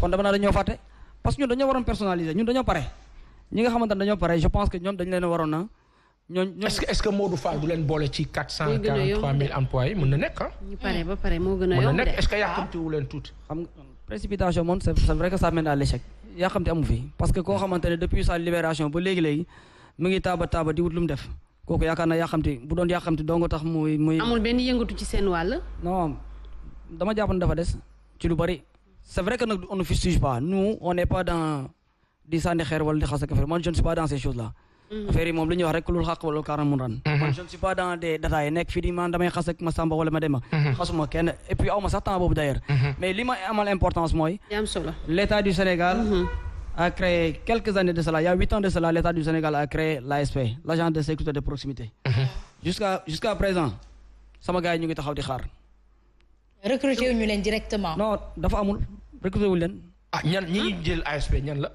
kon dama naa dañoo fàtte parce que ñun dañoo waroon personnaliser ñun dañoo pare ñi nga xamante ne dañoo pare je pense que ñoom dañ leen a waroon na ñooñu. est-ce que Modou Fall du leen boole ci 443 000 employés mën na nekk ah. ñu pare ba pare moo gën a yomb de. est-ce que yàqamtiwu leen tuuti. xam nga précipitation moom c'est vrai que ça mène à l'échec yàqamti amu fi parce que koo xamante ne depuis sa libération ba léegi mu ngi taaba di wut lu mu def kooku yaakaar na yàqamti bu doon yàqamti dong tax muy. amul benn yëngatu ci seen wàll. non dama jàpp ne dafa des ci lu bari c'est vrai que nag on ne fustige pas nous on n'est pas dans di sànni xeer wala di xas ak affaire man je ne suis pas dans ces choses là. affaire yi moom li ñuy wax rek lu xaq wala kaara mun ran. man je ne suis pas dans des détails nekk fii di man damay xas ak ma Samba wala ma Demba. xasuma kenn et puis aw ma sax temps boobu d'ailleurs. mais li ma amal importance mooy. l'État du Sénégal. a créé quelques années de cela il y a 8 ans de cela l'État du Sénégal a créé l'ASP l'agent de sécurité de proximité. jusqu'à présent sama gars yi ñu ngi taxaw di xaar. recruter wu ñu leen directement. non dafa amul recruter wu leen. ñan ñi ñu jël ASP ñan la.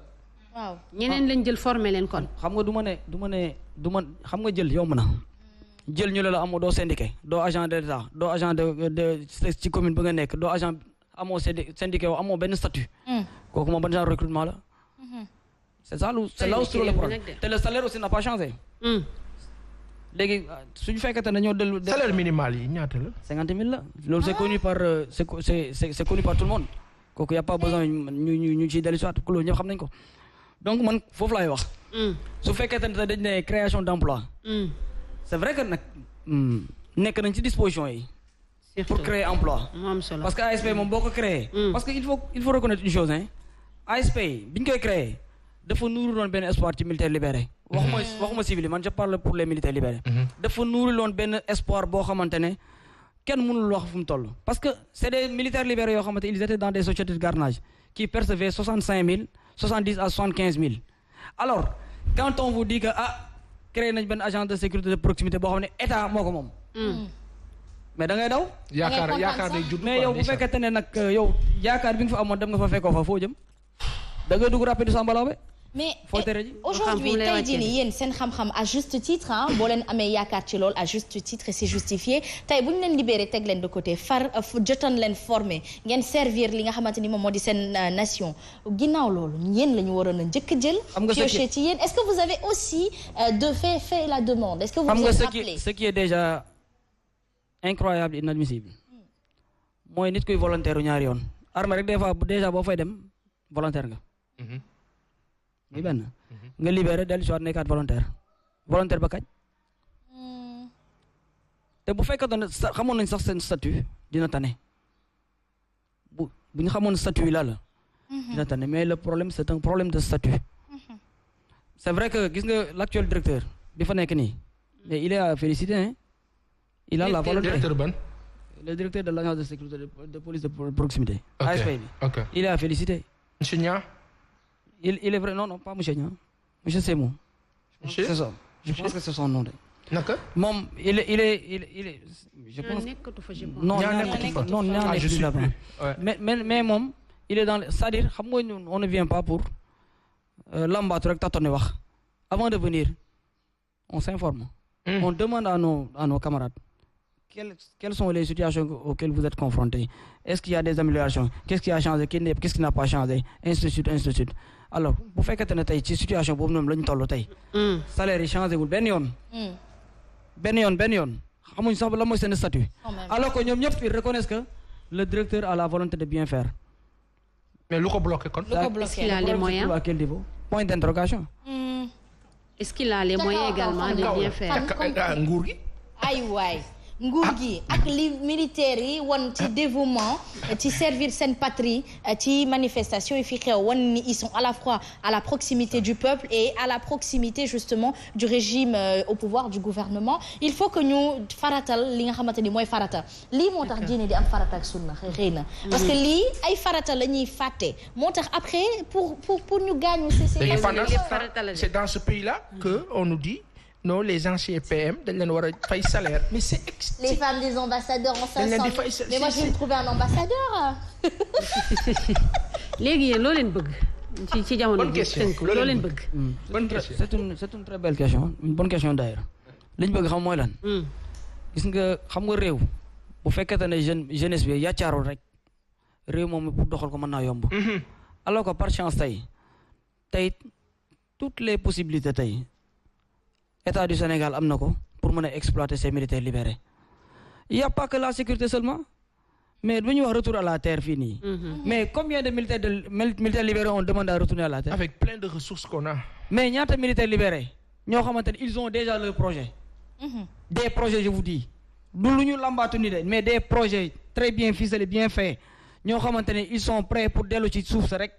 waaw ñeneen lañ jël former leen kon. xam nga du ma xam nga jël yomb na. jël ñu la amoo doo syndiqué doo agent de l'État doo agent de ci commune ba nga nekk doo agent amoo syndiqué amoo benn statut. kooku moom ban genre recrutement la. c'est ça c'est là où se trouve le problème te le salaire aussi n'a pas changé. léegi suñu fekkente ne ñoo dellu. salaire minimal yi ñaata la. 50 000 la loolu c'est connu par c'est connu par tout le monde kooku y a pas besoin ñu ciy dellu si waat loolu ñëpp xam nañ ko donc man foofu laay wax. su fekkente ne dañ ne création d'emploi. c'est vrai que nag nekk nañ ci disposition yi. pour créer emploi. parce que ASP moom boo ko créer. parce que il faut reconnaître une chose ASP bi ñu koy créer dafa nuuru loon benn espoir ci militaire libéré. waxuma civil yi man je parle pour les militaires libérés. dafa nuuru loon benn espoir boo xamante ne kenn mënul wax fu mu toll. parce que c'est des militaires libérés yoo xamante ils étaient dans des sociétés de gardiennage qui percevaient 65 000 70 à 75 000. alors quand on vous dit que créé nañ benn agent de sécurité de proximité boo xam ne état moo ko moom. mais da ngay daw. yaakaar day judd mais yow bu fekkente ne nag yow yaakaar bi nga fa amoon dem nga fa fekkoo fa foo jëm da ngay dugg rapide Sambalaw mais aujourd'hui tey jii nii yéen seen xam-xam à juste titre boo leen amee yaakaar ci lool à juste titre et c'est justifié tey bu ñu leen libéré teg leen de côté jotoon leen former ngeen servir li nga xamante ni moom moo di seen nation ginnaaw loolu yéen la ñu waroon a njëkk a jël. pioché ci yéen est-ce que vous avez aussi fait la demande est-ce que vous vous êtes rappelé. ce qui est déjà incroyable inadmissible mooy nit kuy volontaire ñaari yoon armée rek des fois déjà boo fay dem volontaire nga. muy benn nga libéré dellu si waat nekkaat volontaire ba kañ. te bu fekkee ne xamoon nañ sax seen statut dina tane bu ñu xamoon statut yi la dina tane mais le problème c'est un problème de statut. c'est vrai que gis nga l'actuel directeur bi fa nekk nii mais il est à féliciter hein. il a la volonté le directeur de l'agence de sécurité de police de proximité. ASP bi il est à féliciter. Monsieur Nia. Il est vrai non pas monsieur Nia monsieur Semou. Monsieur c'est ça je pense que c'est son nom de. naka. moom il est je pense non Nia je suis là mais moom il est dans c'est-à-dire xam nga on ne vient pas pour lambaatu rek tâtonner wax avant de venir on s'informe. On demande à nos camarades quelles sont les situations auxquelles vous êtes confrontés. Est-ce qu'il y a des améliorations? Qu'est-ce qui a changé? Qu'est-ce qui n'a pas changé? Ainsi de suite. Alors bu fekkente ne tey ci situation boobu noonu la ñu toll tey. salaire yi changé wul benn yoon. xamuñ sax la mooy seen statut. alors que ñoom ñëpp ils reconnaissent que le directeur a la volonté de bien faire. mais lu ko bloqué kon. Est-ce qu'il a les moyens? À quel niveau? Point d'interrogation. Est-ce qu'il a les moyens également de bien faire? nguur gi. ay waay nguur gi ak li militaires yi wan ci dévouement ci servir seen patrie ci manifestation yi fi xew wan ni ils sont à la fois à la proximité du peuple et à la proximité justement du régime au pouvoir du gouvernement il faut que ñu faratal li nga xamante ni mooy farata lii moo tax diine di am farata ak sunna xëy na parce que lii ay farata la ñuy fàtte moo tax après pour ñu gaañu c'est dans ce pays-là que on nous dit non les anciens PM dañ leen war a fay salaire mais c'est les femmes des ambassadeurs en 500 mais moi je vais trouver un ambassadeur léegi yéen loo leen bëgg ci jamono bi loo leen bëgg bonne question c'est une très belle question une bonne question d'ailleurs li ñu bëgg xam mooy lan gis nga xam nga réew bu fekkente ne jeunesse bi yàccaarul rek réew moom pour doxal ko mën naa yomb alors que par chance tey toutes les possibilités tey État du Sénégal am na ko pour mën a exploiter ces militaires libérés il y a pas que la sécurité seulement mais bu ñu wax retour à la terre fii nii mais combien de militaires libérés on demande à retourner à la terre avec plein de ressources qu'on a mais ñaata militaires libérés ñoo xamante ne ils ont déjà leur projet des projets je vous dis du lu ñu lambaatu ni de mais des projets très bien ficelés bien faits ñoo xamante ne ils sont prêts pour dellu ci suuf sa rek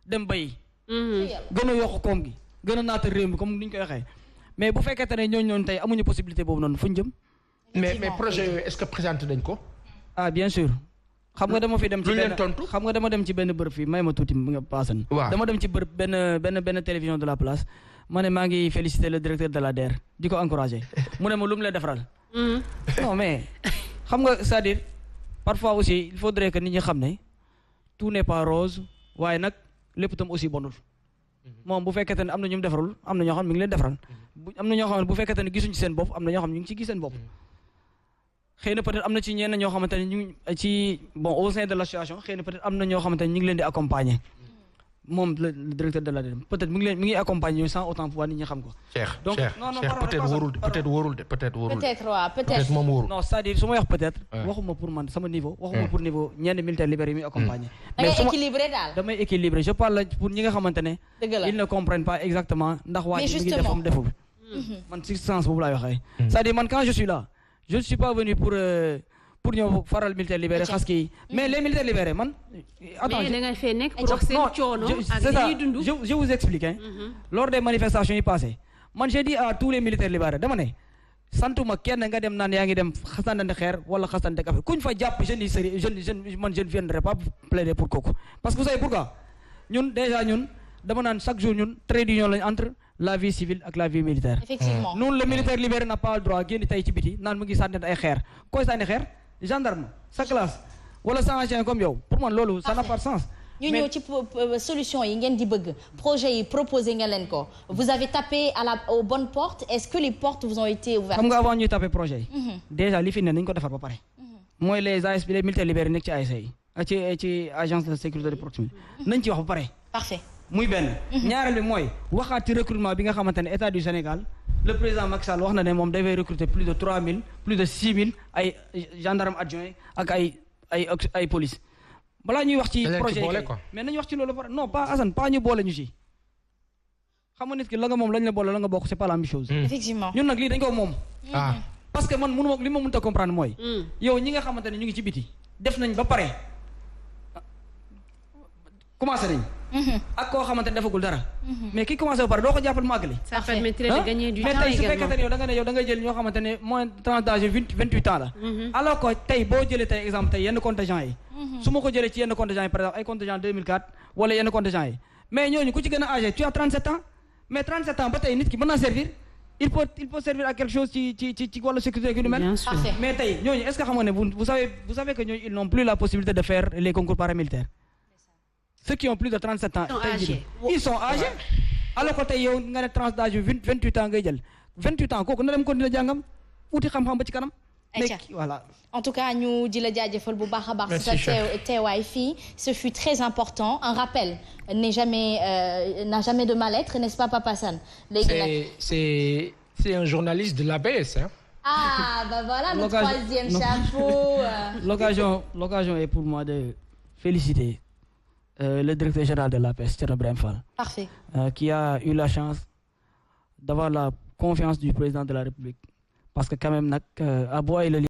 dem bayi gën a yokk koom gi gën a naata réew mi comme ni ñu koy waxee mais bu fekkente ne ñooñu tey amuñu possibilité boobu noonu fu ñu jëm. mais projet yooyu est-ce que présenté nañ ko. ah bien sûr. xam nga dama fi dem ci benn xam nga dama dem ci benn bërëb fii may ma tuuti nga paasan. waaw dama dem ci bërëb benn télévision de la place ma ne maa ngi féliciter le directeur de la DER di ko encourager mu ne ma lu mu lay defaral. non mais xam nga c'est-à-dire parfois aussi il faudrait que nit ñi xam ne tout n'est pas rose waaye nag lépp tam aussi bonul. moom bu fekkente ne am na ñu mu defarul am na ñoo xam ne mi ngi leen defaral am na ñoo xam ne bu fekkente ne gisuñ ci seen bopp am na ñoo xam ne ñu ngi ci gis seen bopp xëy na peut-être am na ci ñenn ñoo xamante ne ñu ngi ci bon au sein de l'association xëy na peut-être am na ñoo xamante ne ñu ngi leen di accompagner moom le directeur de la DER peut-être mi ngi accompagner ñu sans autant pouvoir nit ñi xam ko. donc non peut-être wóorul de peut-être moom wóorul. non c'est-à-dire su ma wax peut-être. waxuma pour man sama niveau. waxuma pour niveau ñenn militaires libérés yi muy accompagner. mais équilibré daal. damay équilibré je parle pour ñi nga xamante ne. ils ne comprennent pas exactement ndax waa ji mi ngi def am deful. man si sens boobu laay waxee. c'est-à-dire man quand je suis là je ne suis pas venu pour ñëw faral militaire libéré xas kii mais les militaires libérés man. attends mais da nga fee nekk pour wax seen coono ak li ñuy dund. je vous explique lors des manifestations yi passées man j'ai dit à tous les militaires libérés dama ne santuma kenn nga dem naan yaa ngi dem xasandante xeer wala xasandante affaire kuñ fa jàpp je ne viendrai pas plaider pour kooku parce que vous savez pourquoi ñun déjà ñun dama naan chaque jour ñun trait d'union lañ entre la vie civile ak la vie militaire. effectivement ñun le militaire libéré n'a pas le droit génn tey ci biti naan mu ngi sànnante ay xeer koy sànni xeer gendarme sa classe wala sa agent comme yow pour man loolu ça n'a pas de sens. ñu ñëw ci solution yi ngeen di bëgg projet yi proposé ngeen leen ko vous avez tapé aux bonnes portes est-ce que les portes vous ont été ouvertes. xam nga avant ñuy tapé projet yi. déjà li fi ne nañu ko defar ba pare. mooy les ASP les militaires libérés nekk ci ASC yi ci agence de sécurité de proximité nañ ci wax ba pare. parfait muy benn. ñaareel bi mooy waxaat ci recrutement bi nga xamante ne état du Sénégal le président Macky Sall wax na ne moom dafay recruter plus de 3000 plus de 6000 ay gendarmes adjoints ak ay police. balaa ñuy wax ci projet yi mais nañu wax ci loolu pare non pas Assane pas ñu boole ñu ci xam nga nit ki la nga moom lañ la boole la nga bokk c'est pas la même chose. effectivement ñun nag lii dañ ko moom. parce que man mënuma li ma mënut a comprendre mooy. yow ñi nga xamante ne ñu ngi ci biti def nañ ba pare commencé nañ. ak koo xamante ne defagul dara. mais ki commencé ba pare doo ko jàppal mu àggali. ça permettrait de gagner du temps également. mais tey su fekkente ne yow da nga jël ñoo xamante ne moins tranche d'âge 28 ans la. alors que tey boo jëlee tey exemple tey yenn contingent yi. su ma ko jëlee ci yenn contingent yi par exemple ay contingent 2004 wala yenn contingent yi mais ñooñu ku ci gën a âgé tu as 37 ans mais 37 ans ba tey nit ki mën naa servir il peut servir à quelque chose ci wàllu sécurité ki du mel. mais tey ñooñu est-ce que xam nga ne vous savez que ñooñu ils n'ont plus la possibilité de faire les concours paramilitaires. ceux qui ont plus de 37 ans. ils sont âgés. alors que tey yow nga ne tranche d'âge 28 ans ngay jël 28 ans kooku na dem continuer jàngam uti xam-xam ba ci kanam. mais voilà. en tout cas ñu di la jaajëfal bu baax a baax. sa teewaay fii ce fut très important un rappel n'a jamais de mal-être n'est-ce pas Papa Sane. léegi nag c'est un journaliste de l'ABS hein. ah bah voilà le troisième chapeau. l'occasion est pour moi de féliciter. Le directeur général de l'APS, Thierno Ibrahima Fall. Parfait. Qui a eu la chance d'avoir la confiance du président de la République. Parce que quand même, à Bois et le